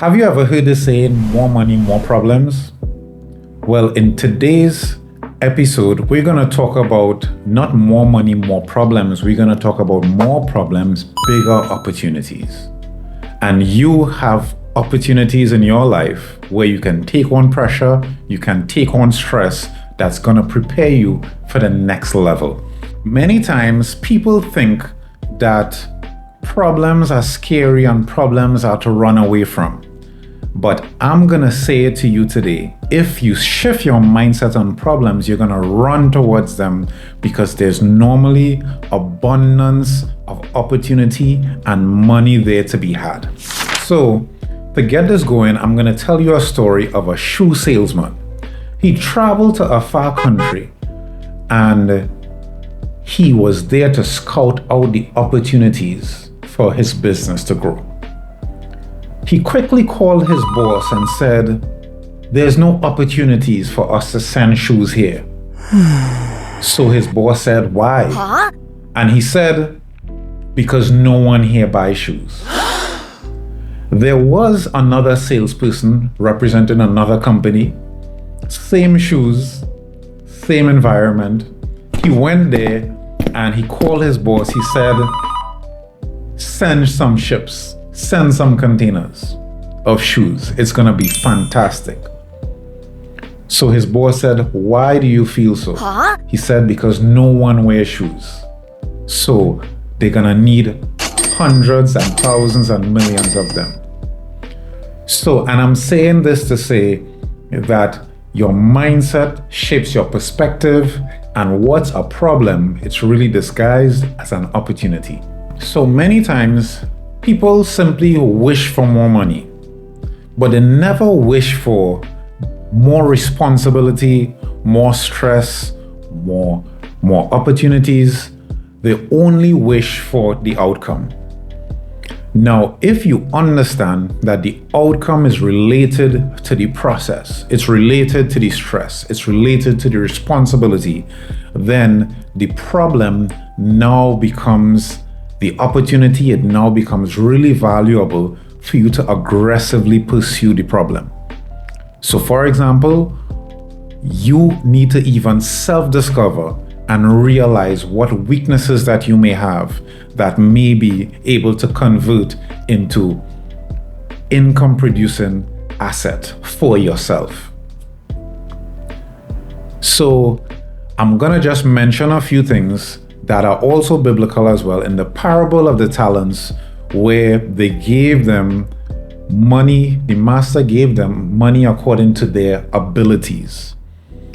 Have you ever heard the saying, more money, more problems? Well, in today's episode, we're going to talk about not more money, more problems. We're going to talk about more problems, bigger opportunities. And you have opportunities in your life where you can take on pressure, you can take on stress that's going to prepare you for the next level. Many times people think that problems are scary and problems are to run away from. But I'm going to say it to you today. If you shift your mindset on problems, you're going to run towards them because there's normally abundance of opportunity and money there to be had. So to get this going, I'm going to tell you a story of a shoe salesman. He traveled to a far country and he was there to scout out the opportunities for his business to grow. He quickly called his boss and said, "There's no opportunities for us to send shoes here." So his boss said, "Why?" Huh? And he said, "Because no one here buys shoes." There was another salesperson representing another company, same shoes, same environment. He went there and he called his boss. He said, "Send some ships. Send some containers of shoes. It's going to be fantastic." So his boss said, "Why do you feel so?" Huh? He said, "Because no one wears shoes. So they're going to need hundreds and thousands and millions of them." So, and I'm saying this to say that your mindset shapes your perspective, and what's a problem, it's really disguised as an opportunity. So many times, people simply wish for more money, but they never wish for more responsibility, more stress, more opportunities. They only wish for the outcome. Now, if you understand that the outcome is related to the process, it's related to the stress, it's related to the responsibility, then the problem now becomes the opportunity. It now becomes really valuable for you to aggressively pursue the problem. So for example, you need to even self-discover and realize what weaknesses that you may have that may be able to convert into income producing asset for yourself. So I'm gonna just mention a few things that are also biblical as well. In the parable of the talents, where they gave them money, the master gave them money according to their abilities.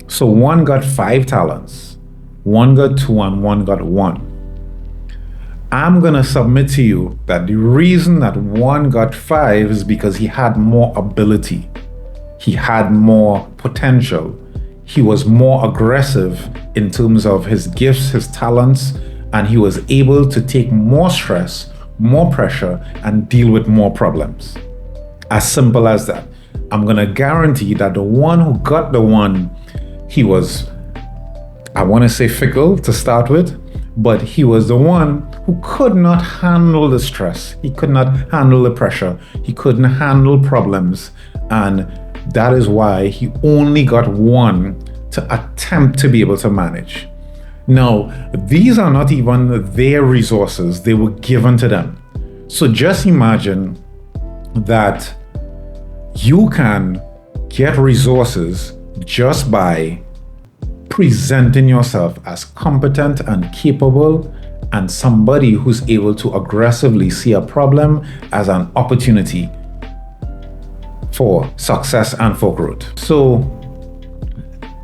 So one got 5 talents, one got 2, and one got 1. I'm gonna submit to you that the reason that one got 5 is because he had more ability, he had more potential, he was more aggressive in terms of his gifts, his talents, and he was able to take more stress, more pressure, and deal with more problems. As simple as that. I'm gonna guarantee that the one who got the 1, he was, I wanna say fickle to start with, but he was the one who could not handle the stress. He could not handle the pressure. He couldn't handle problems. And that is why he only got 1 to attempt to be able to manage. Now, these are not even their resources. They were given to them. So just imagine that you can get resources just by presenting yourself as competent and capable and somebody who's able to aggressively see a problem as an opportunity for success and for growth. So,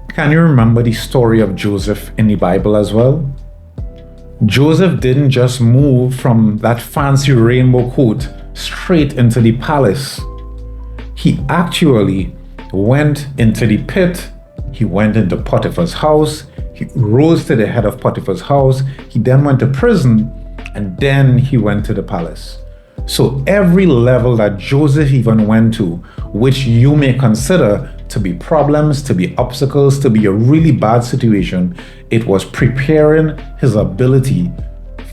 can you remember the story of Joseph in the Bible as well? Joseph didn't just move from that fancy rainbow coat straight into the palace. He actually went into the pit. He went into Potiphar's house. He rose to the head of Potiphar's house. He then went to prison, and then he went to the palace. So every level that Joseph even went to, which you may consider to be problems, to be obstacles, to be a really bad situation, it was preparing his ability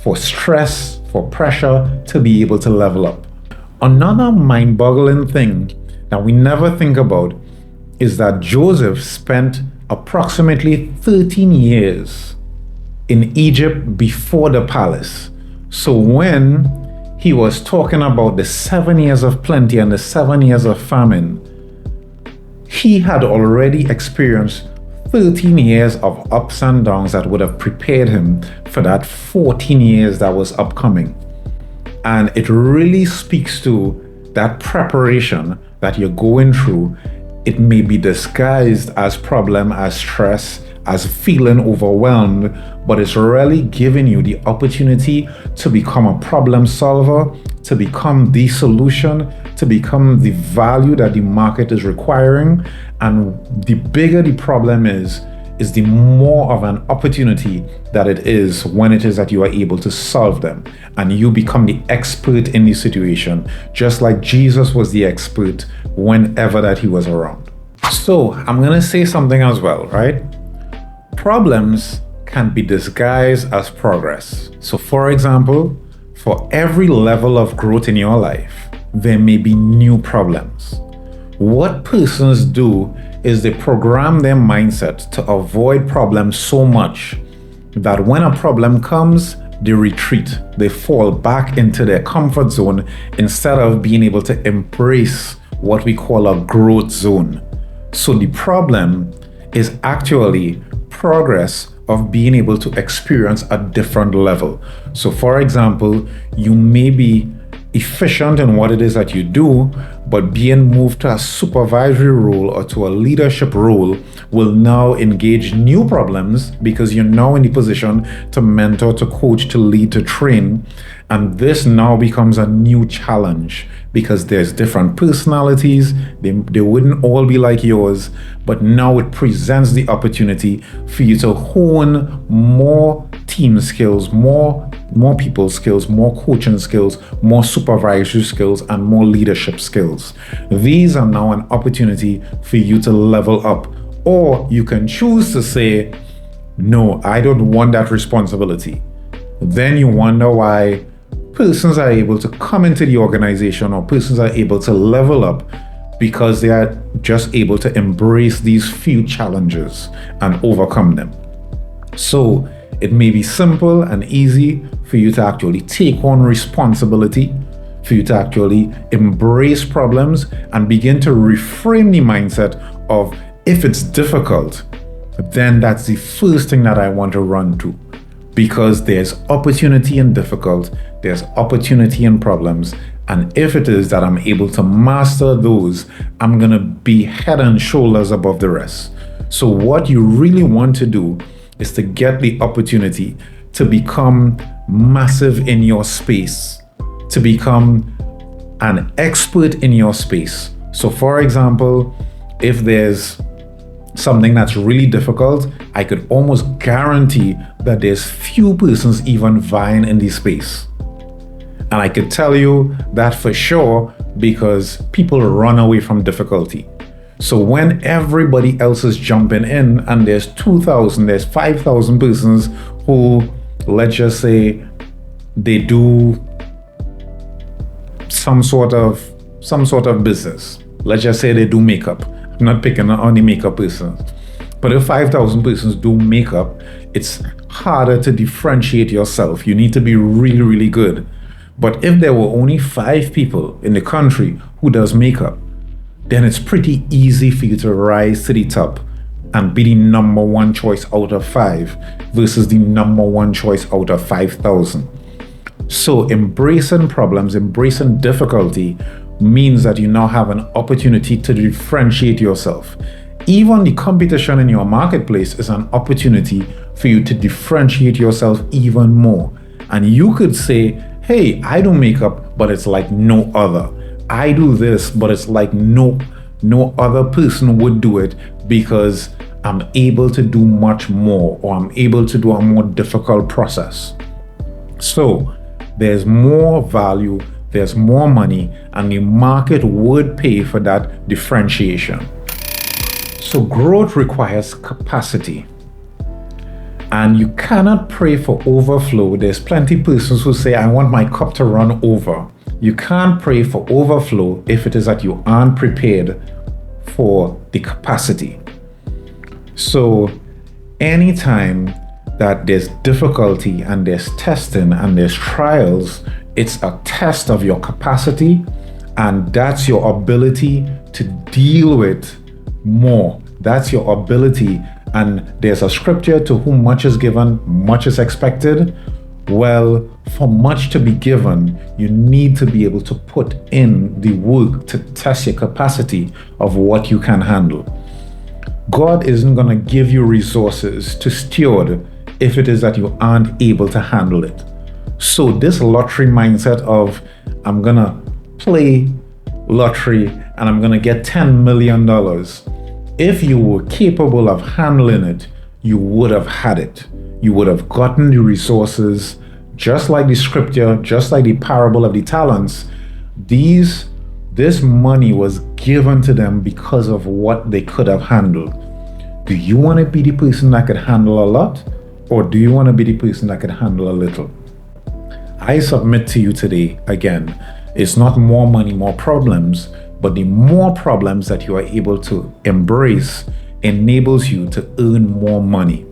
for stress, for pressure, to be able to level up. Another mind-boggling thing that we never think about is that Joseph spent approximately 13 years in Egypt before the palace. So when he was talking about the 7 years of plenty and the 7 years of famine, he had already experienced 13 years of ups and downs that would have prepared him for that 14 years that was upcoming. And it really speaks to that preparation that you're going through. It may be disguised as problem, as stress, as feeling overwhelmed, but it's really giving you the opportunity to become a problem solver, to become the solution, to become the value that the market is requiring. And the bigger the problem is the more of an opportunity that it is when it is that you are able to solve them and you become the expert in the situation, just like Jesus was the expert whenever that he was around. So I'm going to say something as well, right? Problems can be disguised as progress. So for example, for every level of growth in your life, there may be new problems. What persons do is they program their mindset to avoid problems so much that when a problem comes, they retreat. They fall back into their comfort zone instead of being able to embrace what we call a growth zone. So the problem is actually progress of being able to experience a different level. So for example, you may be efficient in what it is that you do, but being moved to a supervisory role or to a leadership role will now engage new problems because you're now in the position to mentor, to coach, to lead, to train. And this now becomes a new challenge because there's different personalities. They wouldn't all be like yours, but now it presents the opportunity for you to hone more team skills, more people skills, more coaching skills, more supervisory skills, and more leadership skills. These are now an opportunity for you to level up. Or you can choose to say, no, I don't want that responsibility. Then you wonder why persons are able to come into the organization or persons are able to level up because they are just able to embrace these few challenges and overcome them. So it may be simple and easy for you to actually take on responsibility, for you to actually embrace problems and begin to reframe the mindset of if it's difficult, then that's the first thing that I want to run to. Because there's opportunity in difficult, there's opportunity in problems. And if it is that I'm able to master those, I'm going to be head and shoulders above the rest. So what you really want to do is to get the opportunity to become massive in your space, to become an expert in your space. So for example, if there's something that's really difficult, I could almost guarantee that there's few persons even vying in this space. And I could tell you that for sure because people run away from difficulty. So when everybody else is jumping in and there's 2,000, there's 5,000 persons who, let's just say, they do some sort of business. Let's just say they do makeup. I'm not picking on the makeup person. But if 5,000 persons do makeup, it's harder to differentiate yourself. You need to be really, really good. But if there were only 5 people in the country who does makeup, then it's pretty easy for you to rise to the top and be the number one choice out of 5 versus the number one choice out of 5,000. So embracing problems, embracing difficulty means that you now have an opportunity to differentiate yourself. Even the competition in your marketplace is an opportunity for you to differentiate yourself even more. And you could say, hey, I do makeup, but it's like no other. I do this, but it's like no other person would do it because I'm able to do much more, or I'm able to do a more difficult process. So there's more value, there's more money, and the market would pay for that differentiation. So growth requires capacity. And you cannot pray for overflow. There's plenty of persons who say, I want my cup to run over. You can't pray for overflow if it is that you aren't prepared for the capacity. So anytime that there's difficulty and there's testing and there's trials, it's a test of your capacity, and that's your ability to deal with more. That's your ability. And there's a scripture, to whom much is given, much is expected. Well, for much to be given, you need to be able to put in the work to test your capacity of what you can handle. God isn't going to give you resources to steward if it is that you aren't able to handle it. So this lottery mindset of, I'm going to play lottery and I'm going to get $10 million. If you were capable of handling it, you would have had it. You would have gotten the resources, just like the scripture, just like the parable of the talents. This money was given to them because of what they could have handled. Do you want to be the person that could handle a lot? Or do you want to be the person that could handle a little? I submit to you today, again, it's not more money, more problems, but the more problems that you are able to embrace enables you to earn more money.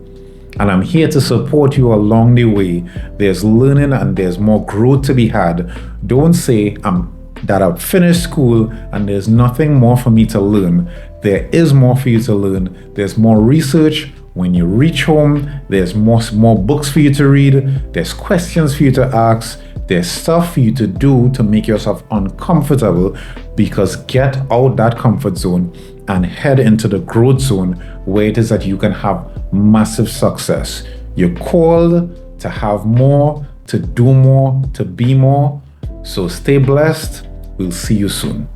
And I'm here to support you along the way. There's learning and there's more growth to be had. Don't say that I've finished school and there's nothing more for me to learn. There is more for you to learn. There's more research. When you reach home, there's more books for you to read. There's questions for you to ask. There's stuff for you to do to make yourself uncomfortable, because get out that comfort zone and head into the growth zone where it is that you can have massive success. You're called to have more, to do more, to be more. So stay blessed. We'll see you soon.